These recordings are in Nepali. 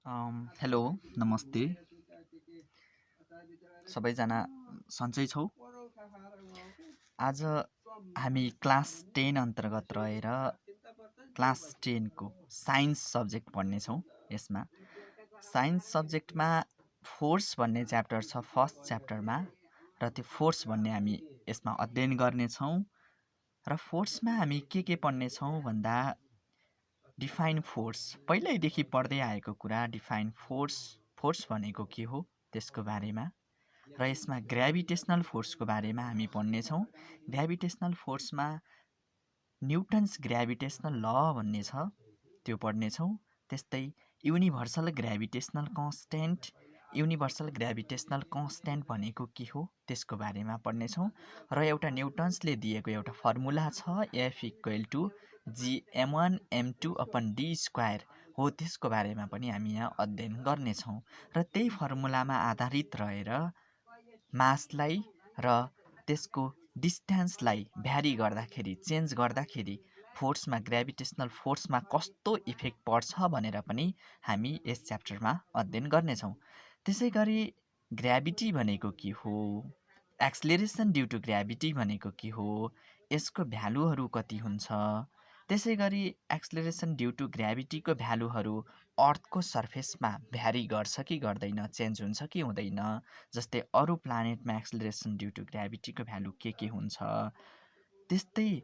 हेलो नमस्ते सबैजना सन्चै छौ। आज हामी क्लास 10 अन्तर्गत रहेर क्लास 10 को साइन्स सब्जेक्ट पढ्नेछौँ। यसमा साइन्स सब्जेक्टमा फोर्स भन्ने च्याप्टर छ फर्स्ट च्याप्टरमा, र त्यो फोर्स भन्ने हामी यसमा अध्ययन गर्नेछौँ। र फोर्समा हामी के पढ्नेछौँ भन्दा डिफाइन फोर्स, पहिल्यैदेखि पढ्दै आएको कुरा। डिफाइन फोर्स भनेको के हो त्यसको बारेमा, र यसमा ग्राभिटेसनल फोर्सको बारेमा हामी पढ्नेछौँ। ग्राभिटेसनल फोर्समा न्युटन्स ग्राभिटेसनल ल भन्ने छ, त्यो पढ्नेछौँ। त्यस्तै युनिभर्सल ग्राभिटेसनल कन्स्ट्यान्ट भनेको के हो त्यसको बारेमा पढ्नेछौँ। र एउटा न्युटन्सले दिएको एउटा फर्मुला छ, F=gm1m2/d² हो, त्यसको बारेमा पनि हामी यहाँ अध्ययन गर्नेछौँ। र त्यही फर्मुलामा आधारित रहेर मासलाई र त्यसको डिस्टेन्सलाई भ्यारी गर्दाखेरि, चेन्ज गर्दाखेरि फोर्समा, ग्राभिटेसनल फोर्समा कस्तो इफेक्ट पर्छ भनेर पनि हामी यस च्याप्टरमा अध्ययन गर्नेछौँ। त्यसै गरी ग्राभिटी भनेको के हो, एक्सलेरेसन ड्यु टु ग्राभिटी भनेको के हो, यसको भ्यालुहरू कति हुन्छ, त्यसै गरी एक्सलेरेसन ड्यु टु ग्राभिटीको भ्यालुहरू अर्थको सर्फेसमा भ्यारी गर्छ कि गर्दैन, चेन्ज हुन्छ कि हुँदैन। जस्तै अरू प्लानेटमा एक्सलेरेसन ड्यु टु ग्राभिटीको भ्यालु के हुन्छ। त्यस्तै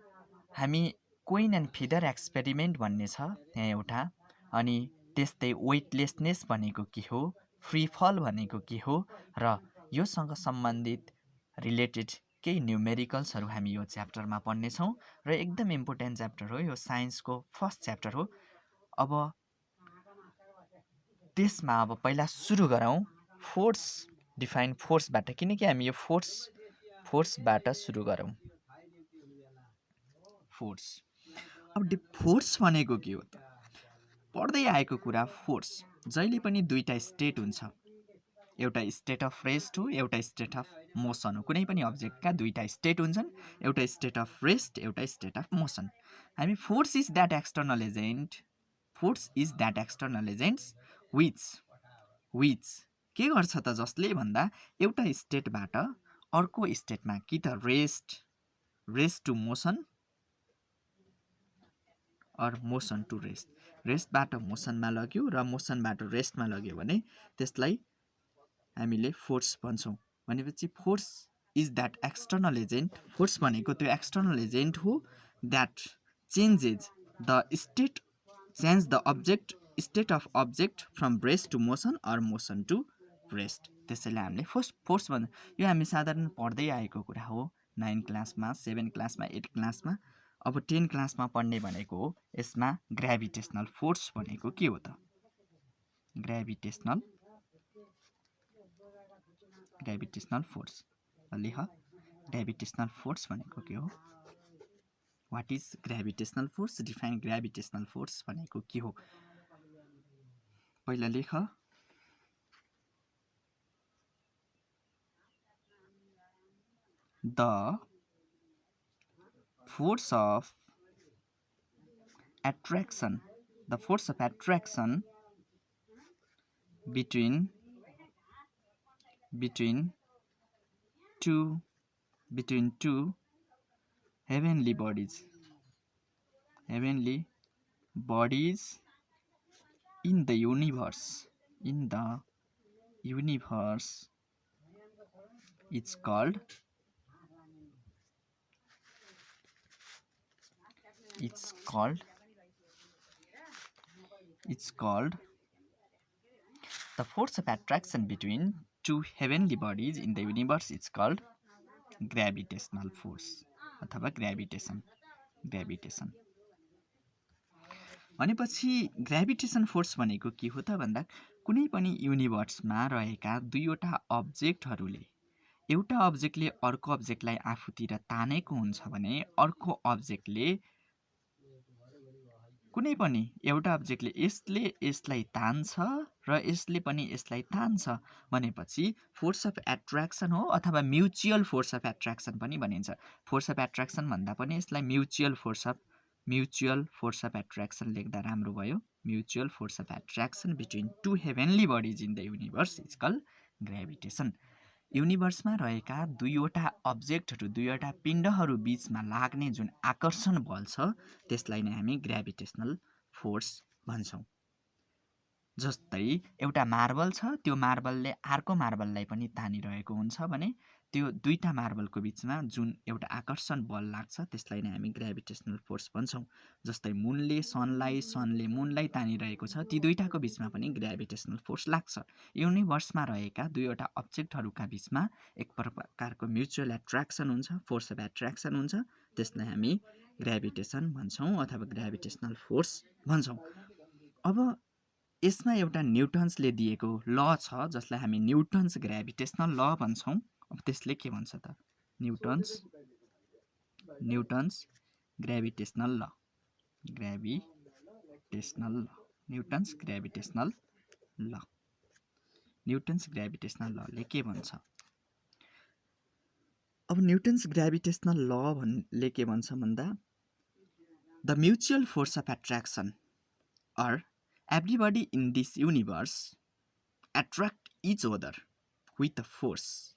हामी कोइन एन्ड फिदर एक्सपेरिमेन्ट भन्ने छ यहाँ एउटा। अनि त्यस्तै वेटलेसनेस भनेको के हो, फ्री फल भनेको के हो, र योसँग सम्बन्धित रिलेटेड केही न्युमेरिकल्सहरू हामी यो च्याप्टरमा पढ्नेछौँ। र एकदम इम्पोर्टेन्ट च्याप्टर हो, यो साइन्सको फर्स्ट च्याप्टर हो। अब पहिला सुरु गरौँ फोर्स, डिफाइन फोर्सबाट, किनकि हामी यो फोर्सबाट सुरु गरौँ। फोर्स, अब फोर्स भनेको के हो त? पढ्दै आएको कुरा, फोर्स जहिले पनि दुईटा स्टेट हुन्छ, एउटा स्टेट अफ रेस्ट हो, एउटा स्टेट अफ मोसन हो। कुनै पनि अब्जेक्टका दुईटा स्टेट हुन्छन्, एउटा स्टेट अफ रेस्ट, एउटा स्टेट अफ मोसन। हामी force is that external agents which के गर्छ त, जसले भन्दा एउटा स्टेटबाट अर्को स्टेटमा कि त rest to motion or motion to रेस्टबाट मोसनमा लग्यो र मोसनबाट रेस्टमा लग्यो भने त्यसलाई हामीले फोर्स भन्छौँ। भनेपछि force is that external agent, force भनेको त्यो एक्सटर्नल एजेन्ट हो that change the state of object from rest to motion or motion to rest. त्यसैले हामीले फोर्स भन्छ। यो हामी साधारण पढ्दै आएको कुरा हो, 9 क्लासमा, 7 क्लासमा, 8 क्लासमा। अब 10 क्लासमा पढ्ने भनेको हो यसमा ग्राभिटेसनल फोर्स भनेको के हो त? ग्राभिटेसनल फोर्स, लेख। ग्राभिटेसनल फोर्स भनेको के हो? What is gravitational force? Define gravitational force भनेको के हो? पहिला लेख। The force of attraction between two heavenly bodies in the universe it's called the force of attraction between two heavenly bodies in the universe is called gravitational force अथवा ग्राभिटेसन। भनेपछि ग्राभिटेसन फोर्स भनेको के हो त भन्दा, कुनै पनि युनिभर्समा रहेका दुईवटा अब्जेक्टहरूले, एउटा अब्जेक्टले अर्को अब्जेक्टलाई आफूतिर तानेको हुन्छ भने अर्को अब्जेक्टले, कुनै पनि एउटा अब्जेक्टले यसलाई तान्छ र यसले पनि यसलाई तान्छ भनेपछि फोर्स अफ एट्र्याक्सन हो, अथवा म्युचुअल फोर्स अफ एट्र्याक्सन पनि भनिन्छ। फोर्स अफ एट्र्याक्सन भन्दा पनि यसलाई म्युचुअल फोर्स अफ एट्र्याक्सन लेख्दा राम्रो भयो। mutual force of attraction between two heavenly bodies in the universe is called gravitation. युनिभर्समा रहेका दुईवटा अब्जेक्टहरू दुईवटा पिण्डहरू बीचमा लाग्ने जुन आकर्षण बल छ त्यसलाई नै हामी ग्रेभिटेसनल फोर्स भन्छौँ। जस्तै एउटा मार्बल छ, त्यो मार्बलले अर्को मार्बललाई पनि तानिरहेको हुन्छ भने त्यो दुईटा मार्बलको बीचमा जुन एउटा आकर्षण बल लाग्छ त्यसलाई नै हामी ग्रेभिटेसनल फोर्स भन्छौँ। जस्तै मुनले सनले मुनलाई तानिरहेको छ, ती दुईटाको बीचमा पनि ग्रेभिटेसनल फोर्स लाग्छ। युनिभर्समा रहेका दुईवटा अब्जेक्टहरूका बीचमा एक प्रकारको म्युचुअल एट्र्याक्सन हुन्छ, फोर्स अफ एट्र्याक्सन हुन्छ, त्यसलाई हामी ग्रेभिटेसन भन्छौँ अथवा ग्रेभिटेसनल फोर्स भन्छौँ। अब यसमा एउटा न्युटन्सले दिएको ल छ जसलाई हामी न्युटन्स ग्रेभिटेसनल ल भन्छौँ। अब त्यसले के भन्छ त? न्युटन्स ग्रेभिटेसनल ल, न्युटन्स ग्रेभिटेसनल लले के भन्छ? अब न्युटन्स ग्रेभिटेसनल लले के भन्छ भन्दा the mutual force of attraction are everybody in this universe attract each other with a force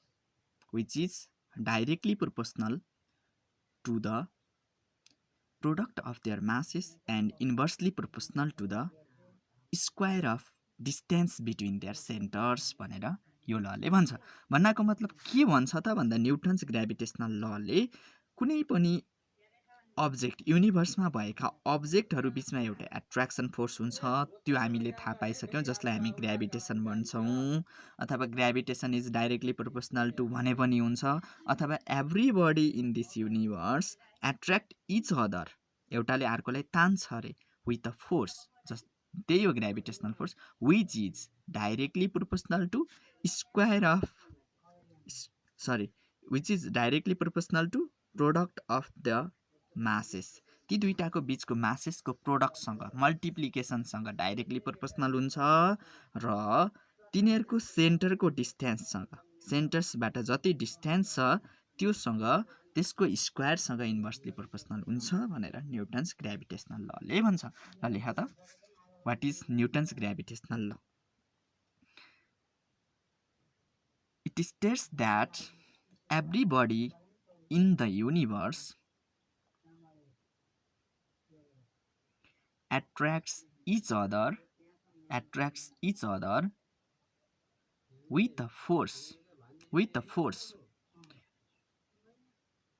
which is directly proportional to the product of their masses and inversely proportional to the square of distance between their centers भनेर यो लले भन्छ। भन्नको मतलब के भन्छ त भन्दा न्युटन्स ग्रेभिटेसनल लले कुनै पनि अब्जेक्ट युनिभर्समा भएका अब्जेक्टहरू बीचमा एउटा एट्र्याक्सन फोर्स हुन्छ, त्यो हामीले थाहा पाइसक्यौँ, जसलाई हामी ग्रेभिटेसन भन्छौँ। अथवा gravitation is directly proportional to भने पनि हुन्छ, अथवा everybody in this universe attract each other, एउटाले अर्कोलाई तान्छ अरे विथ अ फोर्स, त्यही हो gravitational force, which is directly proportional to product of the masses. ती दुईटाको बीचको मासेसको प्रोडक्टसँग मल्टिप्लिकेसनसँग डाइरेक्टली प्रोपोर्सनल हुन्छ र तिनीहरूको सेन्टरको डिस्टेन्ससँग, सेन्टर्सबाट जति डिस्टेन्स छ त्योसँग त्यसको स्क्वायरसँग इन्भर्सली प्रोपोर्सनल हुन्छ भनेर न्युटन्स ग्रेभिटेसनल लले भन्छ। ल लेख त, व्हाट इज न्युटन्स ग्रेभिटेसनल ल? It states that everybody in the universe attracts each other with a force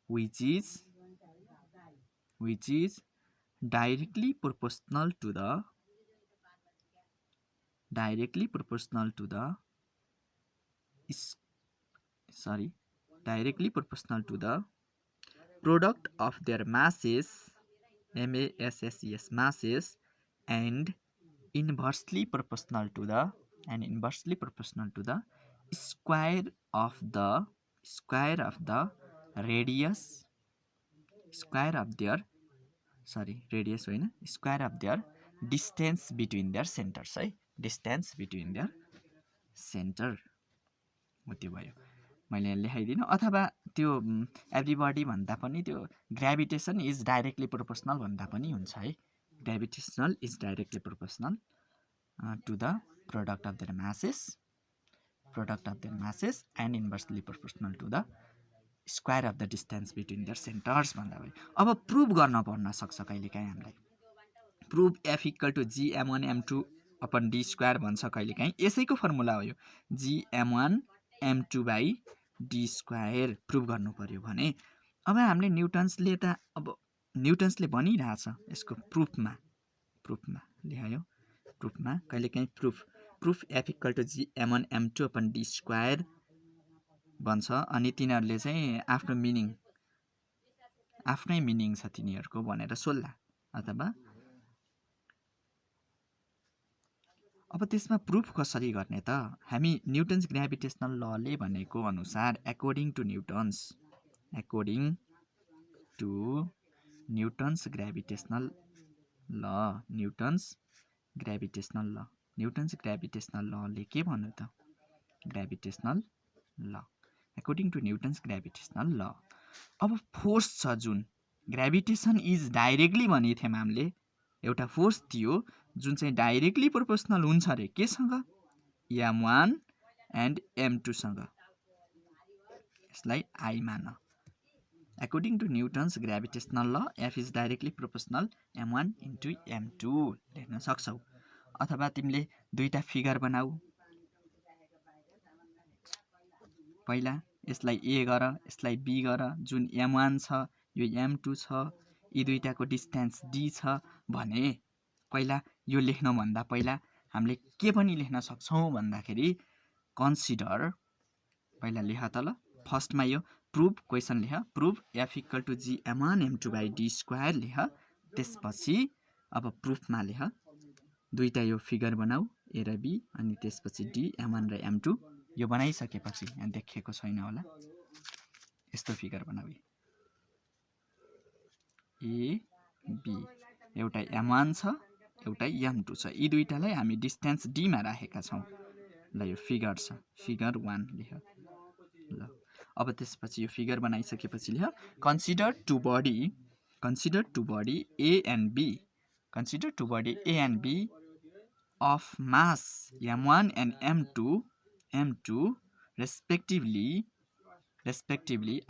which is directly proportional to the product of their masses, masses, and inversely proportional to the square of the radius of their distance between their centers है, distance between their center हो। त्यो भयो, मैले लेखाइदिनु। अथवा त्यो एभ्रीबडी भन्दा पनि त्यो ग्रेभिटेसन इज डाइरेक्टली प्रोपोर्सनल भन्दा पनि हुन्छ है। Gravitational is directly proportional to the product of their masses and inversely proportional to the square of the distance between their centres भन्दा भयो। अब प्रुभ गर्न पर्न सक्छ कहिलेकाहीँ हामीलाई, prove F equal to gm1 m2 upon D square भन्छ कहिलेकाहीँ, यसैको फर्मुला हो यो, gm1 m2 by D square prove गर्नु पर्यो भने। अब हामीले न्युटन्सले भनिरहेछ यसको प्रुफमा लेखायो, प्रुफमा कहिलेकाहीँ proof F equal to gm1 m2 upon D square भन्छ। अनि तिनीहरूले चाहिँ आफ्नै मिनिङ छ तिनीहरूको भनेर सोल्ला। अथवा अब त्यसमा प्रुफ कसरी गर्ने त? हामी न्युटन्स ग्रेभिटेसनल लले भनेको अनुसार अकॉर्डिङ टु न्युटन्स ग्रेभिटेसनल लले के भन्नु त? ग्रेभिटेसनल ल, अकॉर्डिङ टु न्युटन्स ग्रेभिटेसनल ल। अब फोर्स छ जुन ग्रेभिटेसन इज डाइरेक्टली भनेको थियौँ हामीले, एउटा फोर्स थियो जुन चाहिँ डाइरेक्टली प्रोपोर्सनल हुन्छ अरे केसँग m1 एन्ड m2 सँग यसलाई I मान According to Newton's gravitational law, F is directly proportional m1 into m2 लेख्न सक्छौ अथवा तिमीले दुईटा फिगर बनाऊ पहिला यसलाई A गर यसलाई B गर जुन m1 छ यो m2 छ यी दुईटाको डिस्टेन्स d छ भने पहिला यो लेख्न भन्दा पहिला हामीले के पनि लेख्न सक्छौं भन्दाखेरि कन्सिडर पहिला लेख त ल फर्स्टमा यो प्रुभ क्वेशन लेख prove f equal to g m1 m2 by d square लेख त्यसपछि अब प्रुफमा लेख दुईटा यो फिगर बनाऊ a र b अनि त्यसपछि d m1 र m2 यो बनाइसकेपछि यहाँ देखिएको छैन होला यस्तो फिगर बनाऊ a b एउटा m1 छ एउटा m2 छ यी दुईटालाई हामी डिस्टेन्स d मा राखेका छौं ल यो फिगर छ फिगर 1 लेख ल अब त्यसपछि यो फिगर बनाइसकेपछि लेख consider two body a and b consider two body a and b of mass m1 and m2 respectively respectively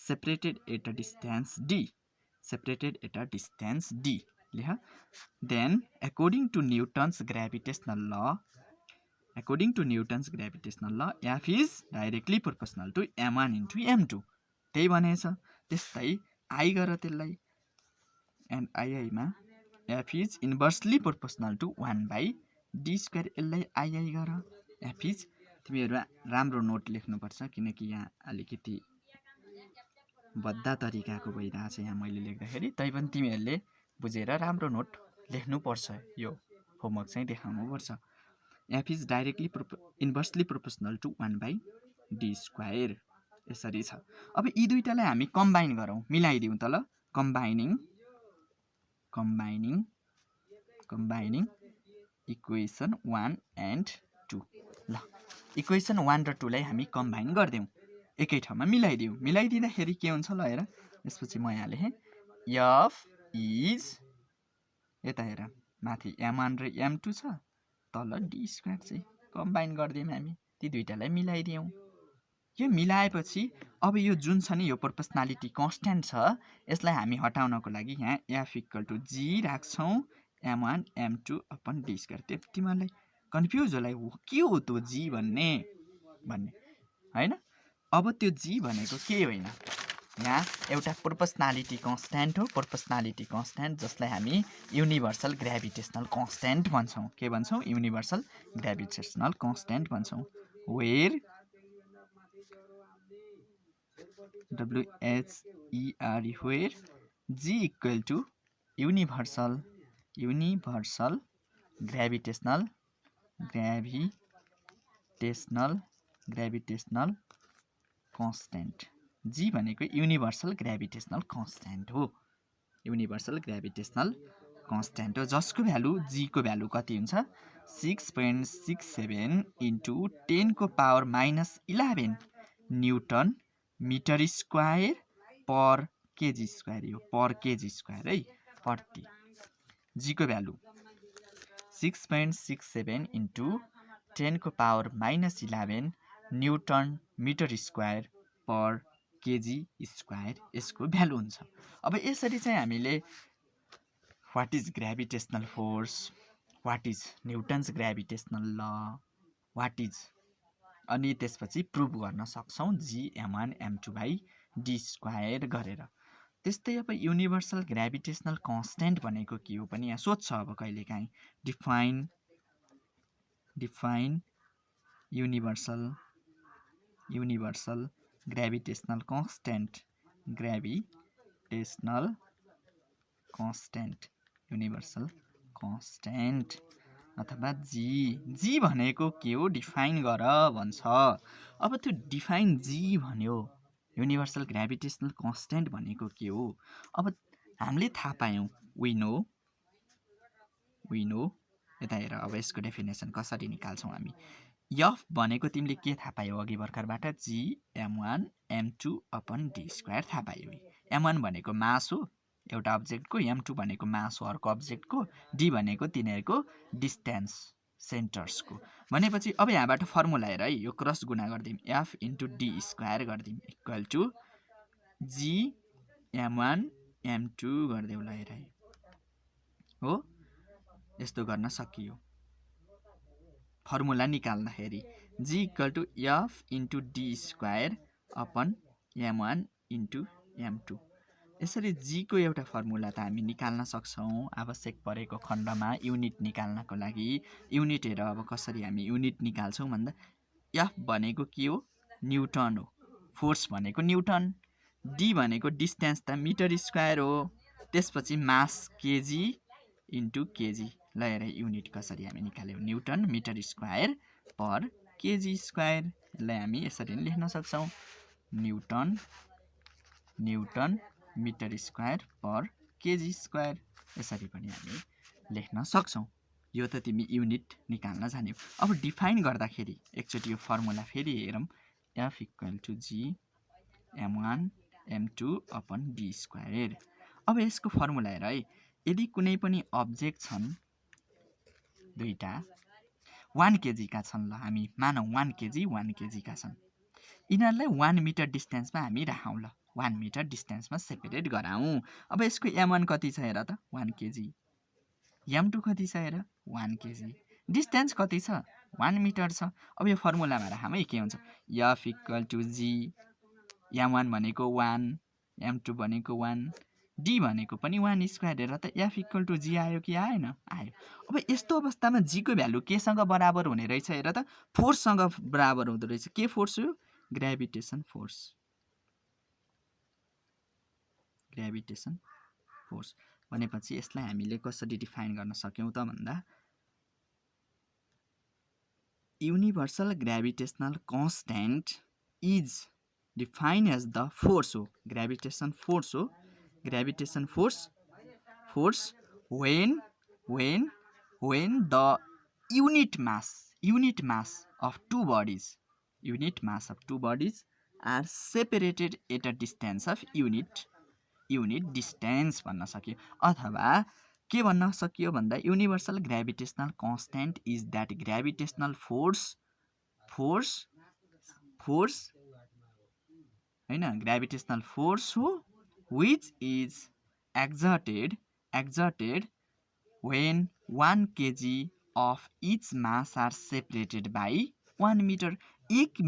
separated at a distance d then according to Newton's gravitational law F is directly proportional to m1 into m2 त्यही भनेछ त्यस्तै I गर त्यसलाई and II मा F is inversely proportional to 1 by d square यसलाई II गर F is तिमीहरु राम्रो नोट लेख्नुपर्छ किनकि यहाँ अलिकति बद्दा तरिकाको भइरहेछ यहाँ मैले लेख्दाखेरि तैपनि तिमीहरुले बुझेर राम्रो नोट लेख्नुपर्छ यो होमवर्क चाहिँ देखाउनु पर्छ F is directly inversely proportional to 1 by d square यसरी छ अब यी दुईटालाई हामी कम्बाइन गरौँ मिलाइदिउँ त ल कम्बाइनिङ इक्वेसन 1 and 2 ल इक्वेसन 1 र 2 लाई हामी कम्बाइन गर्दियौं एकै ठाउँमा मिलाइदिँदाखेरि के हुन्छ ल हेर यसपछि म यहाँ लेखे F is यता हेर माथि m1 र m2 छ तल d स्क्वायर चाहिँ कम्बाइन गर्दियौं हामी ती दुईटालाई मिलाइदियौं यो मिलाएपछि अब यो जुन छ नि यो प्रोपोर्सनालिटी कन्स्ट्यान्ट छ यसलाई हामी हटाउनको लागि यहाँ f इक्वल टु g राख्छौं m1 m2 upon d square तिमीहरुलाई कन्फ्युज होला के हो त्यो g भन्ने हैन अब त्यो g भनेको के होइन यहाँ एउटा प्रोपोर्सनालिटी कन्स्ट्यान्ट हो प्रोपोर्सनालिटी कन्स्ट्यान्ट जसलाई हामी युनिभर्सल ग्रेभिटेशनल कन्स्ट्यान्ट भन्छौं के भन्छौं युनिभर्सल ग्रेभिटेशनल कन्स्ट्यान्ट भन्छौं where where g equal to universal gravitational constant g भनेको युनिभर्सल ग्रेभिटेशनल कन्स्ट्यान्ट हो जसको भ्यालु g को भ्यालु कति हुन्छ 6.67 into 10 को पावर -11 न्यूटन मीटर स्क्वायर पर केजी स्क्वायर यो पर केजी स्क्वायर है प्रति g को भ्यालु 6.67 into 10 को पावर -11 न्यूटन मीटर स्क्वायर पर केजी स्क्वायर यसको भ्यालु हुन्छ अब यसरी चाहिँ हामीले what is gravitational force what is Newton's gravitational ल व्हाट इज अनि त्यसपछि प्रुभ गर्न सक्छौं g m1 m2 by d square गरेर त्यस्तै अब युनिभर्सल ग्रेभिटेशनल कन्स्ट्यान्ट भनेको के हो पनि यहाँ सोध्छ अब कहिलेकाहीँ define universal gravitational constant universal constant अथवा g भनेको के हो डिफाइन गर भन्छ अब त्यो डिफाइन g भन्यो युनिभर्सल ग्रेभिटेशनल कन्स्ट्यान्ट भनेको के हो अब हामीले थाहा पायौं वी नो यता हेर अब यसको डेफिनेसन कसरी निकाल्छौं हामी f भनेको तिमीले के थाहा पायौ अघि भर्खरबाट g m1 m2 upon d square थाहा पायौ m1 भनेको मास हो एउटा अब्जेक्टको, m2 भनेको मास हो अर्को अब्जेक्टको, d भनेको तिनीहरूको डिस्टेन्स सेन्टर्सको। भनेपछि अब यहाँबाट फर्मुला हेर है, यो क्रस गुणा गरिदिउँ, f इन्टु d स्क्वायर गरिदिउँ equal to g m1 m2 गरिदेऊ ल हेर है, हो यस्तो गर्न सकियो। फर्मुला निकाल्दाखेरि g equal to f into d square upon m1 into m2। यसरी g को एउटा फर्मुला त हामी निकाल्न सक्छौँ आवश्यक परेको खण्डमा युनिट निकाल्नको लागि। युनिट हेर अब कसरी हामी युनिट निकाल्छौँ भन्दा f भनेको के हो, न्युटन हो, फोर्स भनेको न्युटन, d भनेको डिस्टेन्स त मिटर स्क्वायर हो, त्यसपछि मास केजी इन्टु केजी। ल हेर युनिट कसरी हामी निकाल्यौँ, न्युटन मिटर स्क्वायर पर केजी स्क्वायर। यसलाई हामी यसरी पनि लेख्न सक्छौँ, न्युटन मिटर स्क्वायर पर केजी स्क्वायर, यसरी पनि हामी लेख्न सक्छौँ। यो त तिमी युनिट निकाल्न जान्यौ। अब डिफाइन गर्दाखेरि एकचोटि यो फर्मुला फेरि हेरौँ, f equal to g m1 m2 upon d square. अब यसको फर्मुला हेर है, यदि कुनै पनि अब्जेक्ट छन् दुईटा 1 केजी का छन्, ल हामी मानौँ 1 केजी का छन्, यिनीहरूलाई 1 मिटर डिस्टेन्समा हामी राखौँ, ल 1 मिटर डिस्टेन्समा सेपरेट गराउँ। अब यसको m1 कति छ हेर त 1 केजी, m2 कति छ हेर 1 केजी, डिस्टेन्स कति छ 1 मिटर छ। अब यो फर्मुलामा राखौँ है, के हुन्छ f equal to g m1 भनेको 1 m2 भनेको 1 d भनेको पनि 1 स्क्वायर। हेर त f इक्वल टु g आयो कि आएन, आयो। अब यस्तो अवस्थामा g को भ्यालु केसँग बराबर हुने रहेछ हेर त, फोर्ससँग बराबर हुँदो रहेछ। के फोर्स हो, ग्रेभिटेसन फोर्स, ग्रेभिटेसन फोर्स। भनेपछि यसलाई हामीले कसरी डिफाइन गर्न सक्यौँ त भन्दा universal gravitational constant is defined as the force हो, ग्रेभिटेसन फोर्स हो, gravitation force when the unit mass of two bodies are separated at a distance of unit distance भन्न सकियो। अथवा के भन्न सकियो भन्दा universal gravitational constant is that gravitational force हैन, ग्रेभिटेसनल फोर्स हो which is exerted when 1 kg of each mass are separated by 1 meter। एक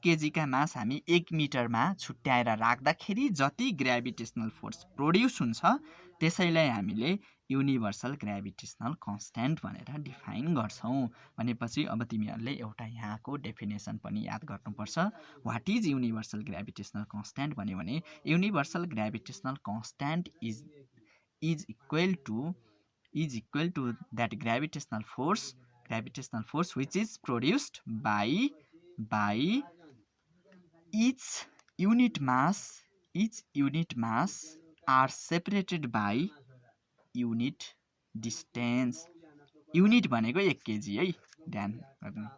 केजी का मास हामी 1 मिटरमा छुट्याएर राख्दाखेरि जति ग्रेभिटेसनल फोर्स प्रोड्युस हुन्छ त्यसैलाई हामीले युनिभर्सल ग्रेभिटेसनल कन्स्ट्यान्ट भनेर डिफाइन गर्छौँ। भनेपछि अब तिमीहरूले एउटा यहाँको डेफिनेसन पनि याद गर्नुपर्छ। What is universal gravitational constant भन्यो भने universal gravitational constant is equal to that gravitational force which is produced by each unit mass are separated by unit distance। Unit भनेको 1 केजी है, ध्यान गर्नु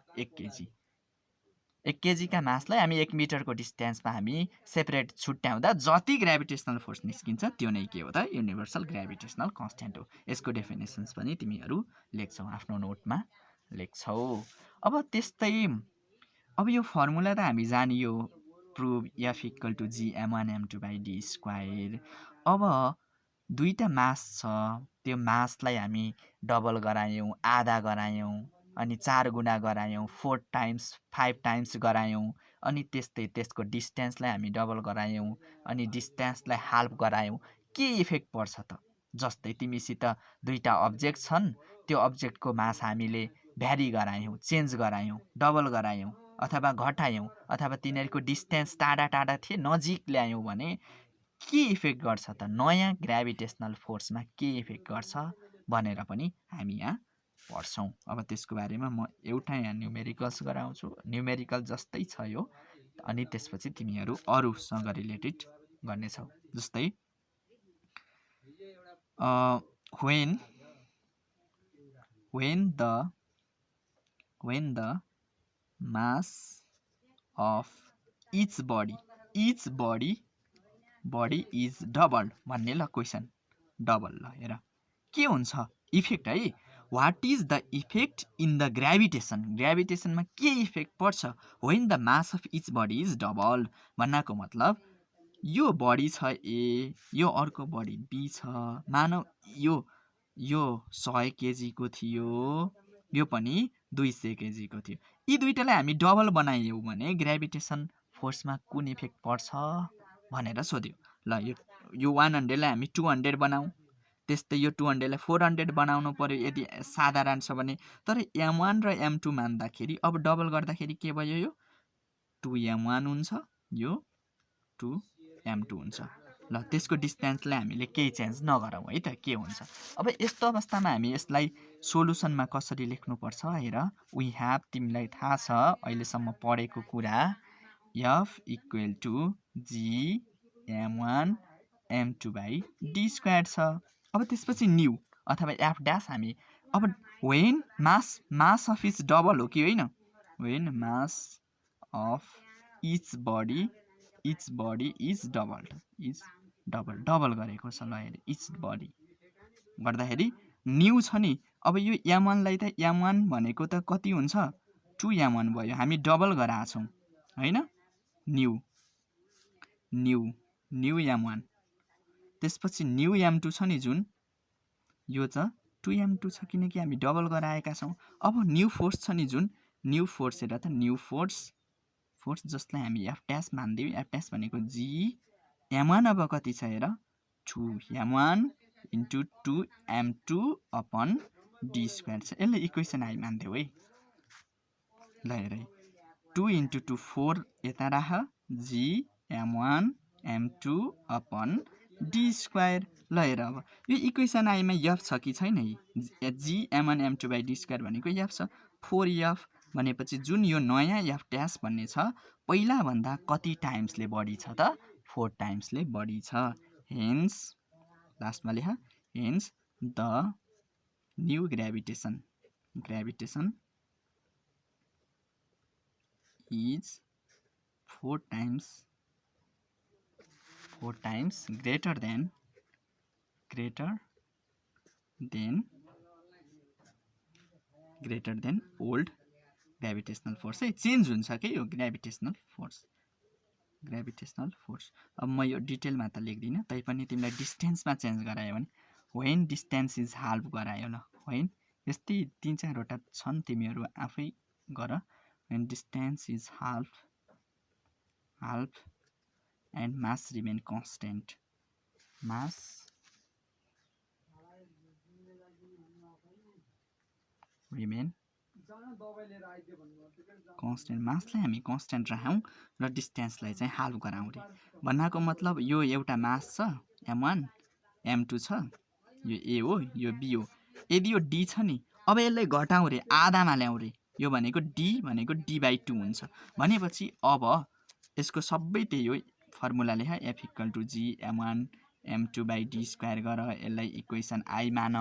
1 केजी का मासलाई हामी 1 मिटरको डिस्टेन्समा हामी सेपरेट छुट्याउँदा जति ग्रेभिटेसनल फोर्स निस्किन्छ त्यो नै के हो त युनिभर्सल ग्रेभिटेसनल कन्स्ट्यान्ट हो। यसको डेफिनेसन्स पनि तिमीहरू लेख्छौ, आफ्नो नोटमा लेख्छौ। अब त्यस्तै अब यो फर्मुला त हामी जानियो, prove f equal to g m1 m2 by d square. अब दुईटा मास छ, त्यो मासलाई हामी डबल गरायौँ, आधा गरायौँ, अनि 4 गुणा गरायौँ, 4 टाइम्स 5 टाइम्स गरायौँ, अनि त्यस्तै त्यसको डिस्टेन्सलाई हामी डबल गरायौँ, अनि डिस्टेन्सलाई हाल्फ गरायौँ। के इफेक्ट पर्छ त, जस्तै तिमीसित दुईटा अब्जेक्ट छन्, त्यो अब्जेक्टको मास हामीले भ्यारी गरायौँ, चेन्ज गरायौँ, डबल गरायौँ अथवा घटायौँ, अथवा तिनीहरूको डिस्टेन्स टाढा टाढा थिए नजिक ल्यायौँ भने के इफेक्ट गर्छ त, नयाँ ग्रेभिटेसनल फोर्समा के इफेक्ट गर्छ भनेर पनि हामी यहाँ पढ्छौँ। अब त्यसको बारेमा म एउटा यहाँ न्युमेरिकल्स गराउँछु, न्युमेरिकल जस्तै छ यो, अनि त्यसपछि तिमीहरू अरूसँग रिलेटेड गर्नेछौ। जस्तै when the mass of each body body is doubled भन्ने ल क्वेसन डबल ल हेर के हुन्छ इफेक्ट है what is the effect in the ग्राभिटेसनमा के इफेक्ट पर्छ when the mass of each body is doubled भन्नाको मतलब यो बडी छ ए यो अर्को बडी बी छ मानव यो 100 केजीको थियो यो पनि 200 केजीको थियो यी दुईटालाई हामी डबल बनायौँ भने ग्राभिटेसन फोर्समा कुन इफेक्ट पर्छ भनेर सोध्यो ल यो 100 लाई हामी 200 बनाऊ त्यस्तै यो 200 लाई 400 बनाउनु पर्यो यदि साधारण छ भने तर m1 र m2 मान्दाखेरि अब डबल गर्दाखेरि के भयो यो 2m1 हुन्छ यो 2m2 हुन्छ ल त्यसको डिस्टेन्सलाई हामीले केही चेन्ज नगरौँ है त के हुन्छ अब यस्तो अवस्थामा हामी यसलाई सोलुसनमा कसरी लेख्नुपर्छ हेर वी ह्याभ तिमीलाई थाहा छ अहिलेसम्म पढेको कुरा f equal to g m1 m2 by d square छ अब त्यसपछि न्यू अथवा f ड्यास हामी अब when mass of each double हो कि होइन when mass of each body is double गरेको छ ल हेर इच बडी गर्दाखेरि न्यू छ नि अब यो m1 लाई त m1 भनेको त कति हुन्छ 2m1 भयो हामी डबल गराएको छौँ हैन न्यू m1 त्यसपछि न्यू m2 छ नि जुन यो त 2m2 छ किनकि हामी डबल गराएका छौँ अब न्यू फोर्स छ नि जुन न्यू फोर्स हेर त न्यू फोर्स जसलाई हामी f ड्यास मान्दियौ f ड्यास भनेको g m1 अब कति छ हेर 2m1 into 2m2 upon d square छ यसले इक्वेसन आई मान्दियौ है ल हेर 2 इन्टु 2 4 यता राख g m1 m2 upon d square ल हेर अब यो इक्वेसन आईमा f छ कि छैन g m1 m2 by d square भनेको f छ 4f भनेपछि जुन यो नयाँ f ड्यास भन्ने छ पहिला भन्दा कति टाइम्सले बढी छ त 4 टाइम्सले बढी छ हेन्स लास्टमा लेख hence the new gravitation is 4 times greater than old gravitational force है चेन्ज हुन्छ के यो ग्राभिटेसनल फोर्स अब म यो डिटेलमा त लेख्दिनँ तैपनि तिमीलाई डिस्टेन्समा चेन्ज गरायो भने व्हेन डिस्टेन्स इज हाल्फ गरायो ल व्हेन यस्तै 3-4 वटा छन् तिमीहरू आफै गर when distance is half and mass remain constant मासलाई हामी कन्स्टेन्ट राखौँ र डिस्टेन्सलाई चाहिँ हाल्फ गराउँ रे भन्नाको मतलब यो एउटा मास छ m1 m2 छ यो a हो यो b हो यदि यो d छ नि अब यसलाई घटाउँ रे आधामा ल्याउँ रे यो भनेको d/2 हुन्छ भनेपछि अब यसको सबै त्यही हो फर्मुला लेख f equal to g m1 m2 by d square गर यसलाई इक्वेसन आई मान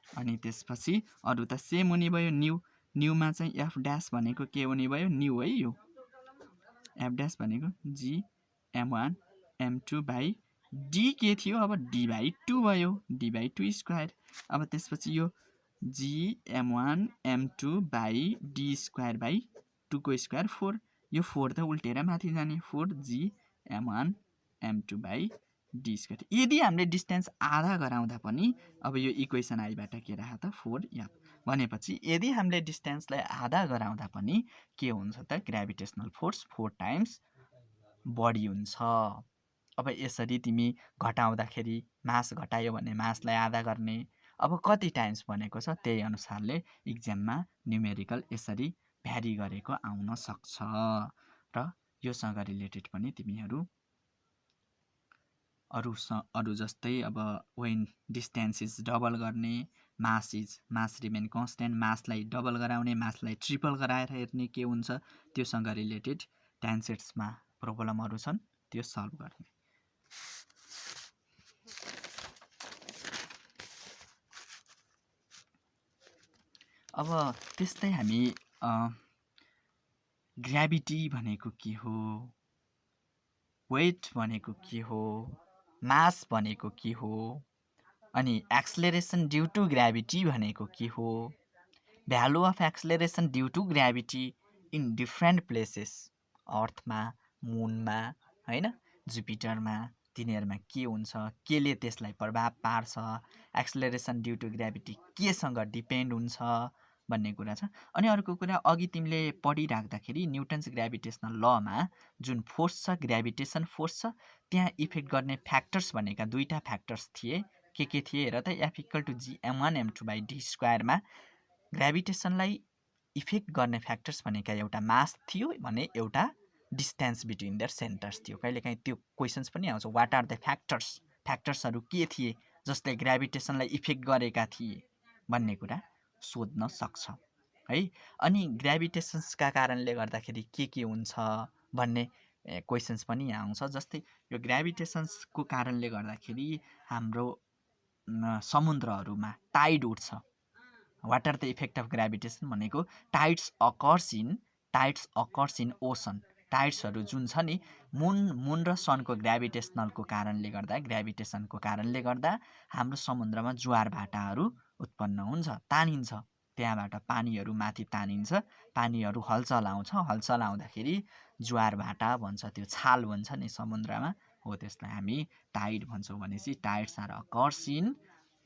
अनि त्यसपछि अरु त सेम हुने भयो न्यूमा चाहिँ f ड्यास भनेको के हुने भयो न्यू है यो f ड्यास भनेको g m1 m2 by d के थियो अब d/2 भयो d/2 स्क्वायर अब त्यसपछि यो g m1 m2 by d square by 2 को स्क्वायर 4 यो 4 त उल्टेर माथि जाने 4g m1 m2 by d square यदि हामीले डिस्टेन्स आधा गराउँदा पनि अब यो इक्वेसन आइबाट के राख त 4f भनेपछि यदि हामीले डिस्टेन्सलाई आधा गराउँदा पनि के हुन्छ त ग्राभिटेसनल फोर्स 4 टाइम्स बढी हुन्छ अब यसरी तिमी घटाउँदाखेरि मास घटायो भने मासलाई आधा गर्ने अब कति टाइम्स भनेको छ त्यही अनुसारले एक्जाममा न्युमेरिकल यसरी भ्यारी गरेको आउन सक्छ र योसँग रिलेटेड पनि तिमीहरू अरु जस्तै अब व्हेन डिस्टेन्स इज डबल गर्ने मास रिमेन कन्स्टेन्ट मासलाई डबल गराउने मासलाई ट्रिपल गराएर हेर्ने के हुन्छ त्योसँग रिलेटेड टेन्सेट्समा प्रब्लमहरु छन् त्यो सल्भ गर्ने अब त्यस्तै हामी ग्राभिटी भनेको के हो वेट भनेको के हो, मास भनेको के हो, अनि एक्सलेरेसन ड्यू टु ग्राभिटी भनेको के हो, value of acceleration due to gravity in different places, अर्थमा, मुनमा, होइन, जुपिटरमा, तिनीहरूमा के हुन्छ, केले त्यसलाई प्रभाव पार्छ, एक्सलेरेसन ड्यू टु ग्राभिटी केसँग डिपेन्ड हुन्छ भन्ने कुरा छ। अनि अर्को कुरा, अघि तिमीले पढिराख्दाखेरि न्युटन्स ग्राभिटेसनल लमा जुन फोर्स छ, ग्राभिटेसन फोर्स छ, त्यहाँ इफेक्ट गर्ने फ्याक्टर्स भनेका दुईवटा फ्याक्टर्स थिए। के थिए हेर त, F equal to G m1 m2 by D स्क्वायरमा ग्राभिटेसनलाई इफेक्ट गर्ने फ्याक्टर्स भनेका एउटा मास थियो भने एउटा डिस्टेन्स बिट्विन देयर सेन्टर्स थियो। कहिलेकाहीँ त्यो क्वेसन्स पनि आउँछ, वाट आर द फ्याक्टर्स, फ्याक्टर्सहरू के थिए जसले ग्राभिटेसनलाई इफेक्ट गरेका थिए भन्ने कुरा सोध्न सक्छ है। अनि ग्राभिटेसन्सका कारणले गर्दाखेरि के हुन्छ भन्ने क्वेसन्स पनि यहाँ आउँछ। जस्तै यो ग्राभिटेसन्सको कारणले गर्दाखेरि हाम्रो समुद्रहरूमा टाइड उठ्छ। What are the effect of gravitation भनेको टाइड्स अकर्स इन ओसन। टाइड्सहरू जुन छ नि, मुन र सनको ग्राभिटेसनलको कारणले गर्दा, ग्राभिटेसनको कारणले गर्दा हाम्रो समुद्रमा ज्वार भाटाहरू उत्पन्न हुन्छ, तानिन्छ। त्यहाँबाट पानीहरू माथि तानिन्छ, पानीहरू हलचल आउँछ, हलचल आउँदाखेरि ज्वार भाटा भन्छ, त्यो छाल भन्छ नि समुद्रमा, हो त्यसलाई हामी टाइड भन्छौँ। भनेपछि tides are occurs in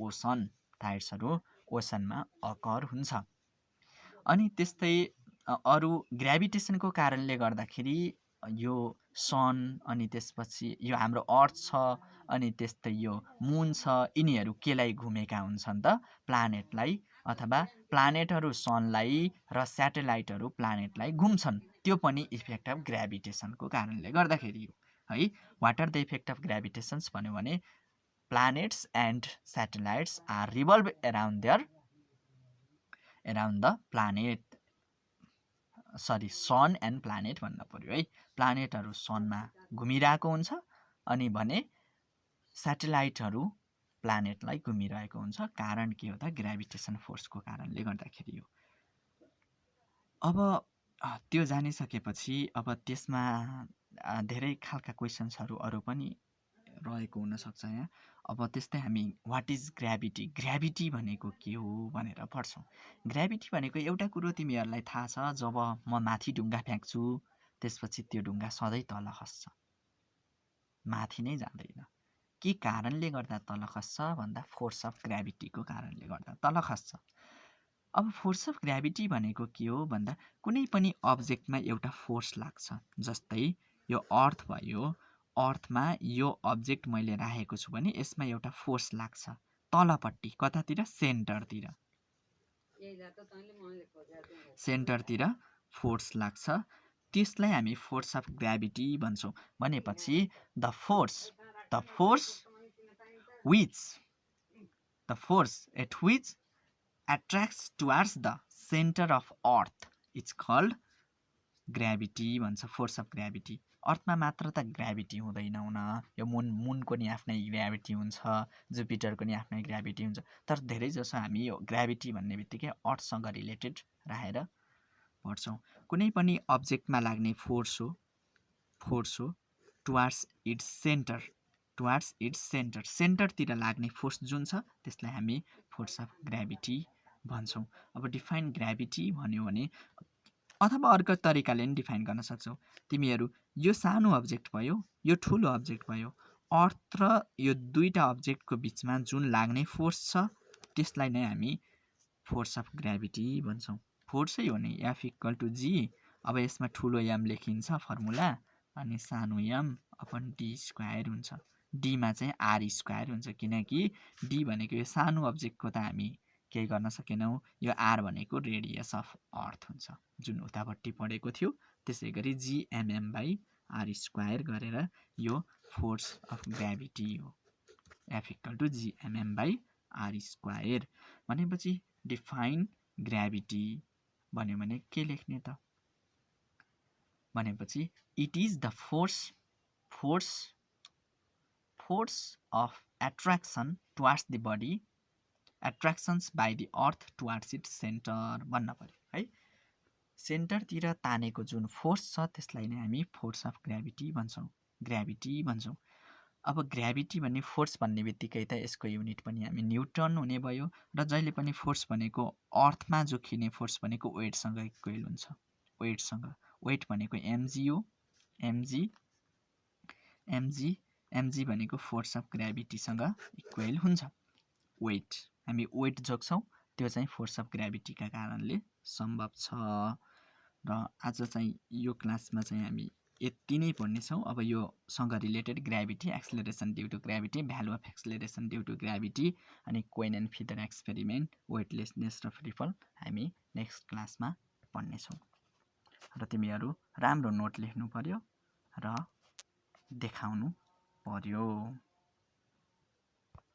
ocean, टाइड्सहरू ओसनमा अकर हुन्छ। अनि त्यस्तै अरू ग्राभिटेसनको कारणले गर्दाखेरि यो सन, अनि त्यसपछि यो हाम्रो अर्थ छ, अनि त्यस्तै यो मुन छ, यिनीहरू केलाई घुमेका हुन्छन् त, प्लानेटलाई, अथवा प्लानेटहरू सनलाई र स्याटेलाइटहरू प्लानेटलाई घुम्छन्। त्यो पनि इफेक्ट अफ ग्राभिटेसनको कारणले गर्दाखेरि हो है। What are the effect of gravitations भन्यो भने planets and satellites are revolve around the planet, sorry sun and planet भन्न पर्यो है। प्लानेटहरू सनमा घुमिरहेको हुन्छ, अनि भने स्याटेलाइटहरू प्लानेटलाई घुमिरहेको हुन्छ। कारण के हो त, ग्राभिटेसन फोर्सको कारणले गर्दाखेरि हो। अब त्यो जानिसकेपछि अब त्यसमा धेरै खालका क्वेसन्सहरू अरू पनि रहेको हुनसक्छ यहाँ। अब त्यस्तै हामी वाट इज ग्राभिटी, ग्राभिटी भनेको के हो भनेर पढ्छौँ। ग्राभिटी भनेको एउटा कुरो तिमीहरूलाई थाहा छ, जब म माथि ढुङ्गा फ्याँक्छु त्यसपछि त्यो ढुङ्गा सधैँ तल खस्छ, माथि नै जाँदैन। के कारणले गर्दा तल खस्छ भन्दा फोर्स अफ ग्राभिटीको कारणले गर्दा तल खस्छ। अब फोर्स अफ ग्राभिटी भनेको के हो भन्दा कुनै पनि अब्जेक्टमा एउटा फोर्स लाग्छ। जस्तै यो अर्थ भयो, अर्थमा यो अब्जेक्ट मैले राखेको छु भने यसमा एउटा फोर्स लाग्छ, तलपट्टि कतातिर, सेन्टरतिर फोर्स लाग्छ। त्यसलाई हामी फोर्स अफ ग्राभिटी भन्छौँ। भनेपछि the force at which attracts towards the center of earth it's called gravity भन्छ, फोर्स अफ ग्राभिटी। अर्थमा मात्र त ग्राभिटी हुँदैन हुन, यो मुनको नि आफ्नै ग्राभिटी हुन्छ, जुपिटरको नि आफ्नै ग्राभिटी हुन्छ, तर धेरै जसो हामी यो ग्राभिटी भन्ने बित्तिकै अर्थसँग रिलेटेड राखेर पढ्छौँ। कुनै पनि अब्जेक्टमा लाग्ने फोर्स हो टुवार्ड्स इट्स सेन्टर, सेन्टरतिर लाग्ने फोर्स जुन छ त्यसलाई हामी फोर्स अफ ग्राभिटी भन्छौँ। अब डिफाइन ग्राभिटी भन्यो भने, अथवा अर्को तरिकाले पनि डिफाइन गर्न सक्छौ। तिमीहरू यो सानो अब्जेक्ट भयो, यो ठुलो अब्जेक्ट भयो, अर्थ र यो दुईटा अब्जेक्टको बिचमा जुन लाग्ने फोर्स छ त्यसलाई नै हामी फोर्स अफ ग्राभिटी भन्छौँ। फोर्सै हो नि, एफ इक्वल टु जी। अब यसमा ठुलो एम लेखिन्छ फर्मुला, अनि सानो एम अपन डी स्क्वायर हुन्छ। डीमा चाहिँ आर स्क्वायर हुन्छ, किनकि डी भनेको यो सानो अब्जेक्टको त हामी केही गर्न सकेनौँ, यो आर भनेको रेडियस अफ अर्थ हुन्छ जुन उतापट्टि पढेको थियो। त्यसै गरी जिएमएम बाई आर स्क्वायर गरेर यो फोर्स अफ ग्राभिटी हो, F equal to GMM by R square. भनेपछि डिफाइन ग्राभिटी भन्यो भने के लेख्ने त भनेपछि it is the force of attraction towards the body, attractions by the earth towards its centre भन्न पर्यो है। सेन्टरतिर तानेको जुन फोर्स छ त्यसलाई नै हामी फोर्स अफ ग्राभिटी भन्छौँ। ग्राभिटी भन्छौँ। अब ग्राभिटी भन्ने फोर्स भन्ने बित्तिकै त यसको युनिट पनि हामी न्युटन हुने भयो र जहिले पनि फोर्स भनेको अर्थमा जोखिने फोर्स भनेको वेटसँग इक्वल हुन्छ। वेट भनेको एमजी हो। एमजी भनेको फोर्स अफ ग्राभिटीसँग इक्वल हुन्छ। वेट हामी वेट जोग्छौँ, त्यो चाहिँ फोर्स अफ ग्राभिटीका कारणले सम्भव छ। र आज चाहिँ यो क्लासमा चाहिँ हामी यति नै पढ्नेछौँ। अब योसँग related gravity, acceleration due to gravity, value of acceleration due to gravity अनि coin and feather experiment, weightlessness र फ्री फल हामी नेक्स्ट क्लासमा पढ्नेछौँ। र तिमीहरू राम्रो नोट लेख्नु पर्यो र देखाउनु पर्यो।